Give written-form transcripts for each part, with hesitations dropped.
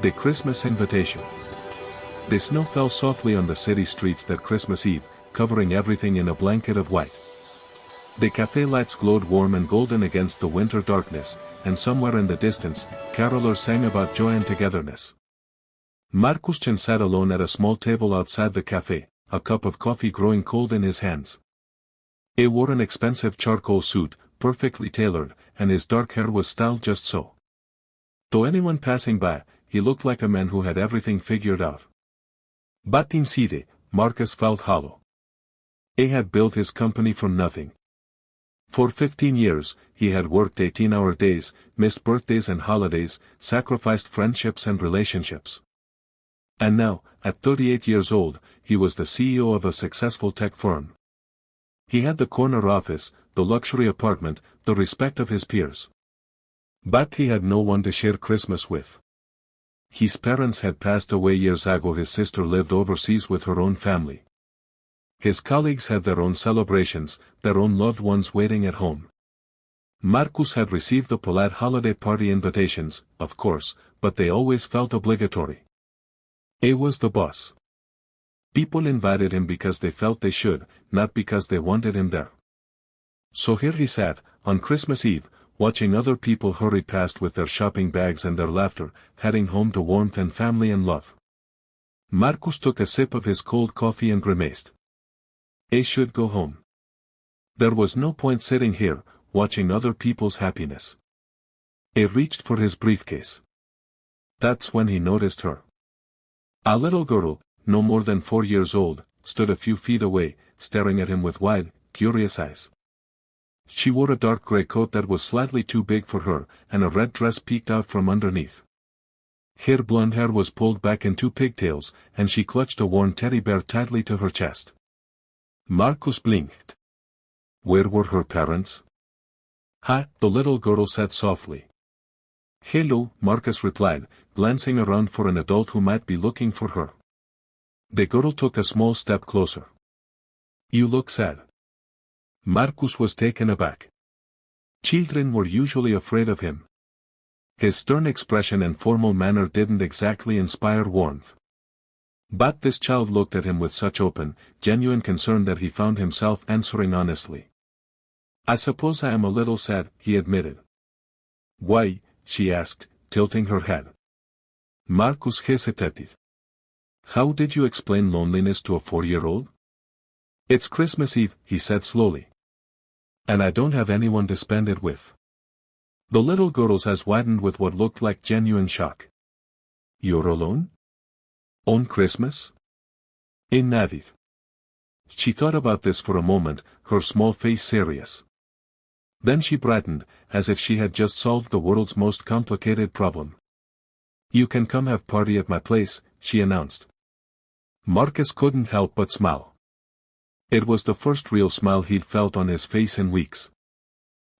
The Christmas Invitation. The snow fell softly on the city streets that Christmas Eve, covering everything in a blanket of white. The cafe lights glowed warm and golden against the winter darkness, and somewhere in the distance, carolers sang about joy and togetherness. Marcus Chen sat alone at a small table outside the cafe, a cup of coffee growing cold in his hands. He wore an expensive charcoal suit, perfectly tailored, and his dark hair was styled just so. To anyone passing by, he looked like a man who had everything figured out. But inside, Marcus felt hollow. He had built his company from nothing. For 15 years, he had worked 18-hour days, missed birthdays and holidays, sacrificed friendships and relationships. And now, at 38 years old, he was the CEO of a successful tech firm. He had the corner office, the luxury apartment, the respect of his peers. But he had no one to share Christmas with. His parents had passed away years ago. His sister lived overseas with her own family. His colleagues had their own celebrations, their own loved ones waiting at home. Marcus had received the polite holiday party invitations, of course, but they always felt obligatory. He was the boss. People invited him because they felt they should, not because they wanted him there. So here he sat, on Christmas Eve, watching other people hurry past with their shopping bags and their laughter, heading home to warmth and family and love. Marcus took a sip of his cold coffee and grimaced. He should go home. There was no point sitting here, watching other people's happiness. He reached for his briefcase. That's when he noticed her. A little girl, no more than 4 years old, stood a few feet away, staring at him with wide, curious eyes. She wore a dark gray coat that was slightly too big for her, and a red dress peeked out from underneath. Her blonde hair was pulled back in 2 pigtails, and she clutched a worn teddy bear tightly to her chest. Marcus blinked. Where were her parents? "Hi," the little girl said softly. "Hello," Marcus replied, glancing around for an adult who might be looking for her. The girl took a small step closer. "You look sad." Marcus was taken aback. Children were usually afraid of him. His stern expression and formal manner didn't exactly inspire warmth. But this child looked at him with such open, genuine concern that he found himself answering honestly. "I suppose I am a little sad," he admitted. "Why?" she asked, tilting her head. Marcus hesitated. How did you explain loneliness to a 4-year-old? "It's Christmas Eve," he said slowly. "And I don't have anyone to spend it with." The little girl's eyes widened with what looked like genuine shock. "You're alone? On Christmas?" He nodded. She thought about this for a moment, her small face serious. Then she brightened, as if she had just solved the world's most complicated problem. "You can come have party at my place," she announced. Marcus couldn't help but smile. It was the first real smile he'd felt on his face in weeks.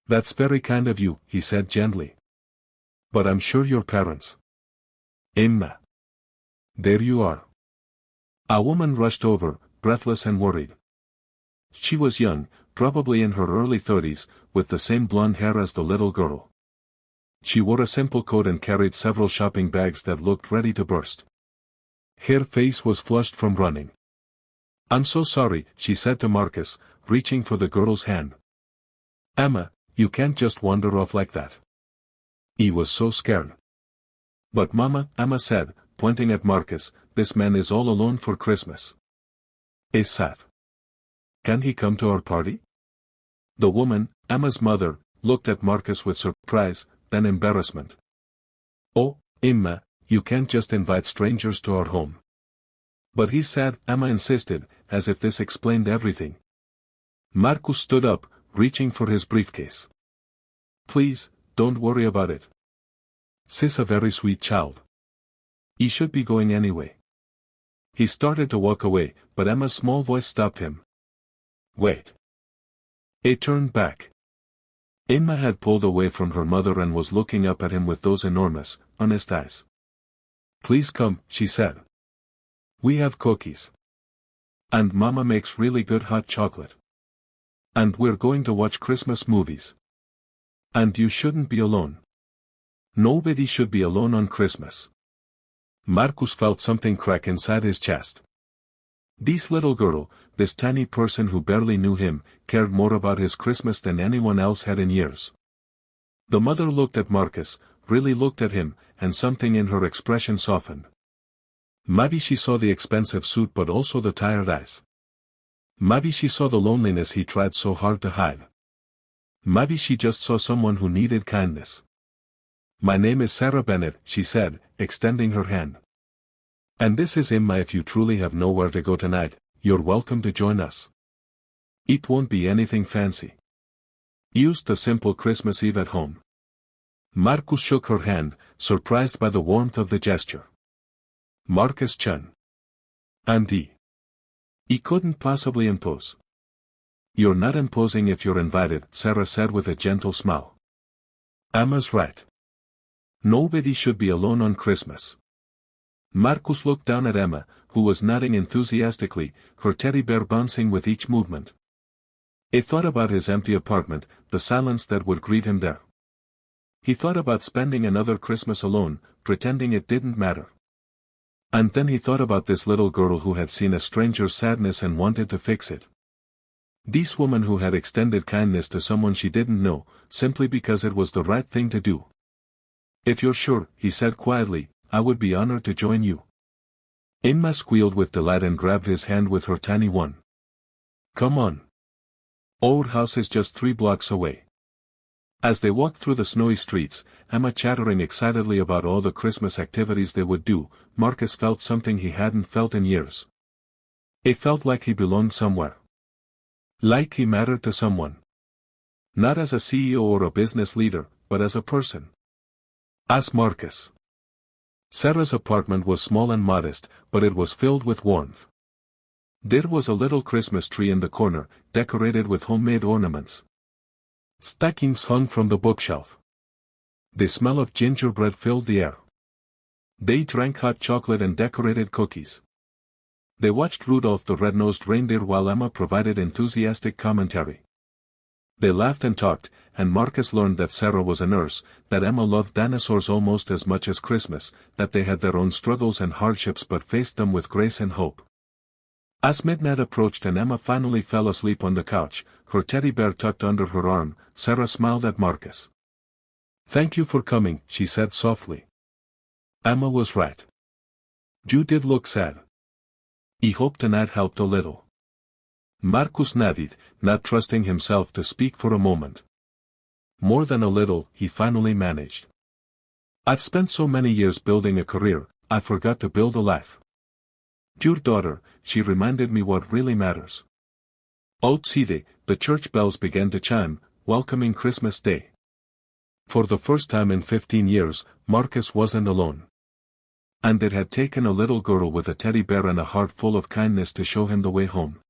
"That's very kind of you," he said gently. "But I'm sure your parents—" "Emma. There you are." A woman rushed over, breathless and worried. She was young, probably in her early 30s, with the same blonde hair as the little girl. She wore a simple coat and carried several shopping bags that looked ready to burst. Her face was flushed from running. "I'm so sorry," she said to Marcus, reaching for the girl's hand. "Emma, you can't just wander off like that." He was so scared. "But Mama," Emma said, pointing at Marcus, "this man is all alone for Christmas. He's sad. Can he come to our party?" The woman, Emma's mother, looked at Marcus with surprise, then embarrassment. "Oh, Emma, you can't just invite strangers to our home." "But he said," Emma insisted, as if this explained everything. Marcus stood up, reaching for his briefcase. "Please, don't worry about it. Sis a very sweet child. He should be going anyway." He started to walk away, but Emma's small voice stopped him. "Wait." He turned back. Emma had pulled away from her mother and was looking up at him with those enormous, honest eyes. "Please come," she said. "We have cookies. And Mama makes really good hot chocolate. And we're going to watch Christmas movies. And you shouldn't be alone. Nobody should be alone on Christmas." Marcus felt something crack inside his chest. This little girl, this tiny person who barely knew him, cared more about his Christmas than anyone else had in years. The mother looked at Marcus, really looked at him, and something in her expression softened. Maybe she saw the expensive suit but also the tired eyes. Maybe she saw the loneliness he tried so hard to hide. Maybe she just saw someone who needed kindness. "My name is Sarah Bennett," she said, extending her hand. "And this is Emma. If you truly have nowhere to go tonight, you're welcome to join us. It won't be anything fancy. Just a simple Christmas Eve at home." Marcus shook her hand, surprised by the warmth of the gesture. Marcus Chun. "Auntie. He couldn't possibly impose." "You're not imposing if you're invited," Sarah said with a gentle smile. "Emma's right. Nobody should be alone on Christmas." Marcus looked down at Emma, who was nodding enthusiastically, her teddy bear bouncing with each movement. He thought about his empty apartment, the silence that would greet him there. He thought about spending another Christmas alone, pretending it didn't matter. And then he thought about this little girl who had seen a stranger's sadness and wanted to fix it. This woman who had extended kindness to someone she didn't know, simply because it was the right thing to do. "If you're sure," he said quietly, "I would be honored to join you." Emma squealed with delight and grabbed his hand with her tiny one. "Come on. Our house is just 3 blocks away." As they walked through the snowy streets, Emma chattering excitedly about all the Christmas activities they would do, Marcus felt something he hadn't felt in years. It felt like he belonged somewhere. Like he mattered to someone. Not as a CEO or a business leader, but as a person. As Marcus. Sarah's apartment was small and modest, but it was filled with warmth. There was a little Christmas tree in the corner, decorated with homemade ornaments. Stockings hung from the bookshelf. The smell of gingerbread filled the air. They drank hot chocolate and decorated cookies. They watched Rudolph the Red-Nosed Reindeer while Emma provided enthusiastic commentary. They laughed and talked, and Marcus learned that Sarah was a nurse, that Emma loved dinosaurs almost as much as Christmas, that they had their own struggles and hardships but faced them with grace and hope. As midnight approached and Emma finally fell asleep on the couch, her teddy bear tucked under her arm, Sarah smiled at Marcus. "Thank you for coming," she said softly. Emma was right. You did look sad. I hope tonight helped a little. Marcus nodded, not trusting himself to speak for a moment. More than a little, he finally managed. "I've spent so many years building a career, I forgot to build a life. Your daughter, she reminded me what really matters." Outside, the church bells began to chime, welcoming Christmas Day. For the first time in 15 years, Marcus wasn't alone. And it had taken a little girl with a teddy bear and a heart full of kindness to show him the way home.